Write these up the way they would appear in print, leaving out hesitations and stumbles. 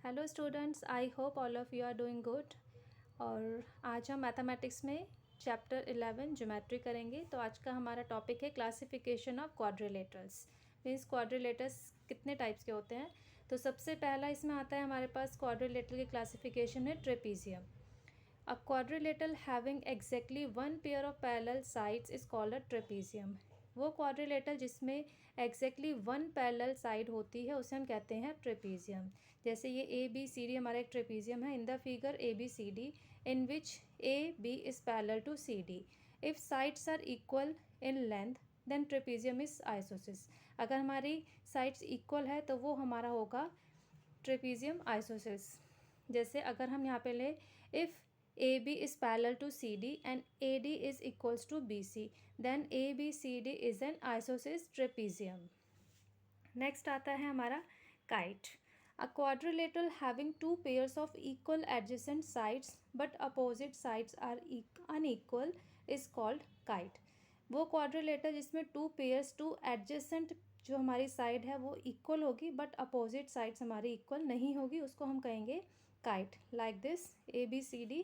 Hello students, I hope all of you are doing good. और आज हम mathematics में चैप्टर 11 ज्योमेट्री करेंगे। तो आज का हमारा टॉपिक है classification of quadrilaterals. Means quadrilaterals कितने टाइप्स के होते हैं। तो सबसे पहला इसमें आता है हमारे पास क्वाड्रिलेटर की क्लासिफिकेशन है trapezium. A quadrilateral having exactly one pair of parallel sides is called a trapezium. वो क्वाड्रिलेटर जिसमें एग्जैक्टली वन पैरेलल साइड होती है उसे हम कहते हैं ट्रेपीजियम। जैसे ये ए बी सी डी हमारा एक ट्रेपीजियम है। In the figure A B C D in which A B is parallel to C D, if sides are equal in length then trapezium is आइसोसिस। अगर हमारी साइड्स इक्वल है तो वो हमारा होगा ट्रेपीजियम आइसोसिस। जैसे अगर हम यहाँ पे ले, if A B is parallel to C D and A D is equals to B C, then A B C D is an आइसोसिस ट्रेपीजियम। नेक्स्ट आता है हमारा kite. A quadrilateral having two pairs of equal adjacent sides but opposite sides are unequal is called kite. वो quadrilateral जिसमें two pairs, two adjacent जो हमारी side है वो इक्वल होगी बट अपोजिट साइड्स हमारी इक्वल नहीं होगी, उसको हम कहेंगे kite. Like this A B C D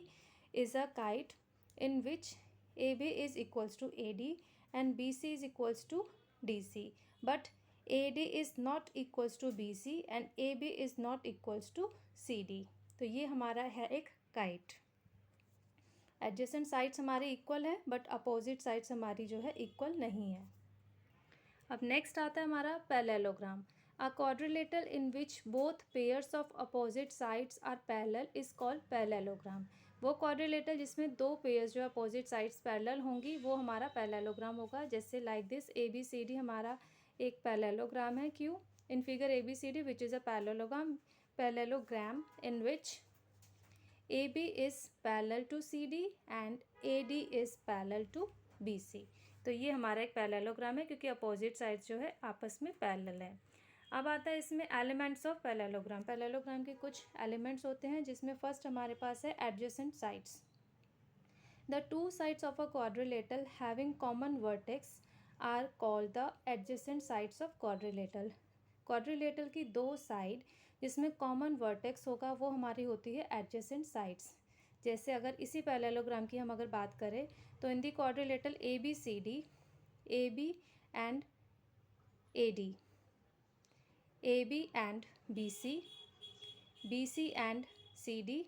is a kite in which A B is equals to A D and B C is equals to D C, but AD is not equals to BC and AB is not equals to CD। तो ये हमारा है एक kite. Adjacent sides हमारी equal है but opposite sides हमारी जो है इक्वल नहीं है। अब नेक्स्ट आता है हमारा parallelogram. A quadrilateral in which both pairs of opposite sides are parallel is called parallelogram. वो क्वाड्रिलेटर जिसमें दो पेयर्स जो अपोजिट साइड्स पैरेलल होंगी वो हमारा पैरेललोग्राम होगा। जैसे like this A B C D हमारा एक पैरेललोग्राम है। क्यों? In figure A B C D which is a parallelogram in which A B is parallel to C D and A D is parallel to B C. तो ये हमारा एक parallelogram है क्योंकि अपोजिट साइड्स जो है आपस में पैरेलल है। अब आता है इसमें एलिमेंट्स ऑफ पैरेललोग्राम। पैरेललोग्राम के कुछ एलिमेंट्स होते हैं जिसमें फर्स्ट हमारे पास है adjacent sides. The two sides of a quadrilateral having common vertex are called the adjacent sides of quadrilateral. Quadrilateral की दो साइड जिसमें कॉमन वर्टेक्स होगा वो हमारी होती है एडजेसेंट साइड्स। जैसे अगर इसी पैरेललोग्राम की हम अगर बात करें तो in the quadrilateral A B C D, A B and A D, A B and B C, B C and C D,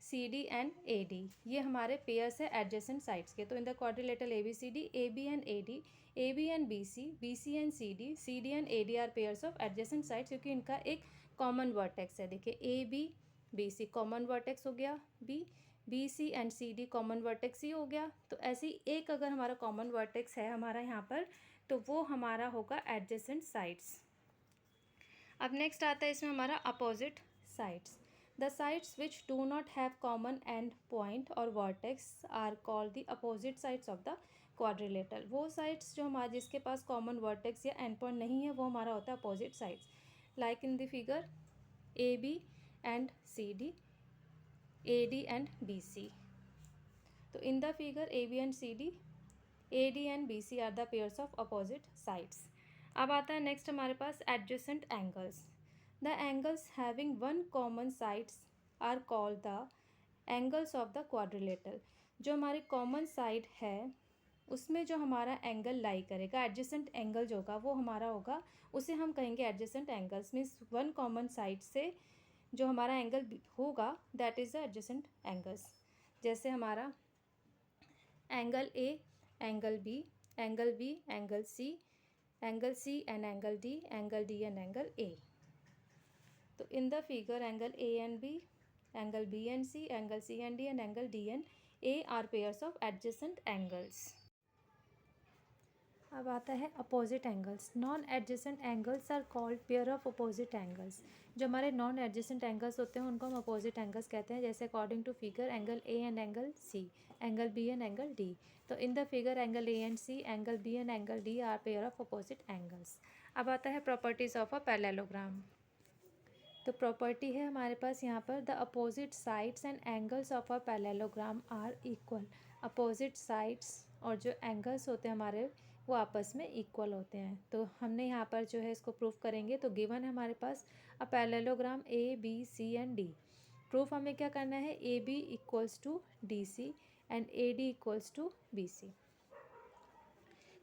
C D and A D, ये हमारे पेयर्स है एडजेसेंट साइड्स के। तो in the quadrilateral A B C D, A B and A D, A B and B C and C D and A D are pairs of adjacent sides क्योंकि इनका एक common vertex है। देखिए A B C common vertex हो गया, B C and C D common vertex ही हो गया। तो ऐसी एक अगर हमारा कॉमन वर्टेक्स है हमारा यहाँ पर तो वो हमारा होगा एडजेसेंट साइड्स। अब नेक्स्ट आता है इसमें हमारा opposite sides. The sides which do not have common end point और vertex are called the opposite sides of the quadrilateral. वो साइड्स जो हमारे जिसके पास कॉमन वर्टेक्स या एंड पॉइंट नहीं है वो हमारा होता है opposite sides. Like in the figure A B and C D, A D and B C. तो in the figure A B and C D, A D and B C are the pairs of opposite sides. अब आता है next हमारे पास adjacent angles. The angles having one common sides are called the angles of the quadrilateral. जो हमारी common side है उसमें जो हमारा एंगल लाई करेगा, एडजेसेंट एंगल जो होगा वो हमारा होगा, उसे हम कहेंगे adjacent angles. Means one common side से जो हमारा एंगल होगा that is the adjacent angles. जैसे हमारा angle A, angle B, angle B, angle C and angle D and angle A. तो in the figure angle A and B, angle B and C, angle C and D and angle D and A are pairs of adjacent angles. अब आता है opposite angles. Non adjacent angles are called pair of opposite angles. जो हमारे non adjacent angles होते हैं उनको हम opposite angles कहते हैं। जैसे according to figure angle A and angle C, angle B and angle D. तो in the figure angle A and C, angle B and angle D are pair of opposite angles. अब आता है properties of a parallelogram. तो property है हमारे पास यहाँ पर the opposite sides and angles of a parallelogram are equal. Opposite sides और जो एंगल्स होते हैं हमारे वो आपस में इक्वल होते हैं। तो हमने यहाँ पर जो है इसको प्रूफ करेंगे। तो गिवन है हमारे पास a parallelogram A B C and D. Proof हमें क्या करना है, A B equals to D C and A D equals to B C.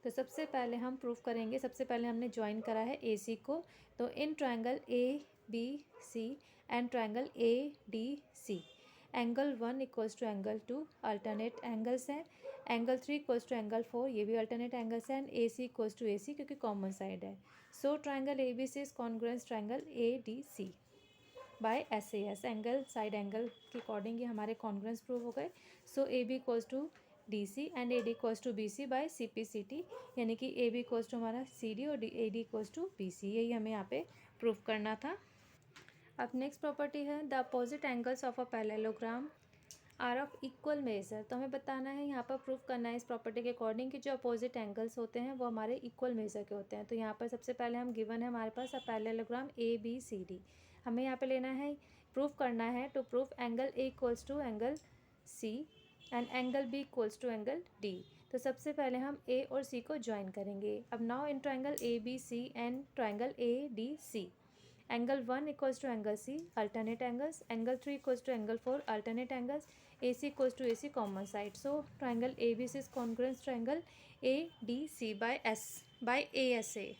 तो सबसे पहले हम प्रूफ करेंगे, सबसे पहले हमने ज्वाइन करा है ए सी को। तो in triangle A B C and triangle A D C, angle 1 equals to angle 2 alternate angles हैं। एंगल 3 इक्वल्स टू एंगल 4, ये भी अल्टरनेट एंगल्स हैं। And A C equals to A C, क्योंकि common side है। So triangle A B C is congruence triangle A D C by S A S. Angle side angle के according ये हमारे congruence prove हो गए। So A B equals to D C and A D equals to B C by C P C T, यानी कि ए B equals to हमारा C D और A D equals to B C. यही हमें यहाँ पे प्रूफ करना था। अब नेक्स्ट प्रॉपर्टी है the opposite angles of a parallelogram are of equal measure. तो हमें बताना है, यहाँ पर प्रूफ करना है इस प्रॉपर्टी के अकॉर्डिंग कि जो अपोजिट एंगल्स होते हैं वो हमारे इक्वल मेजर के होते हैं। तो यहाँ पर सबसे पहले हम गिवन है हमारे पास a parallelogram A B C D. हमें यहाँ पे लेना है, प्रूफ करना है। To proof angle A equals to angle C and angle B equals to angle D. तो सबसे पहले हम ए और सी को ज्वाइन करेंगे। अब now in triangle A B C and triangle A D C, angle 1 equals to angle C alternate angles, angle 3 equals to angle 4 alternate angles, A C equals to A C common side. So triangle A B C is congruence triangle A D C by A S A.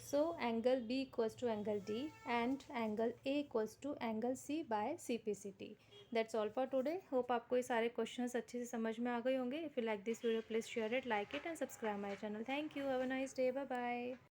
So angle B equals to angle D and angle A equals to angle C by CPCT. That's all for today. Hope आपको ये सारे questions अच्छे से समझ में आ गए होंगे. If you like this video, please share it, like it and subscribe my channel. Thank you. Have a nice day. Bye bye.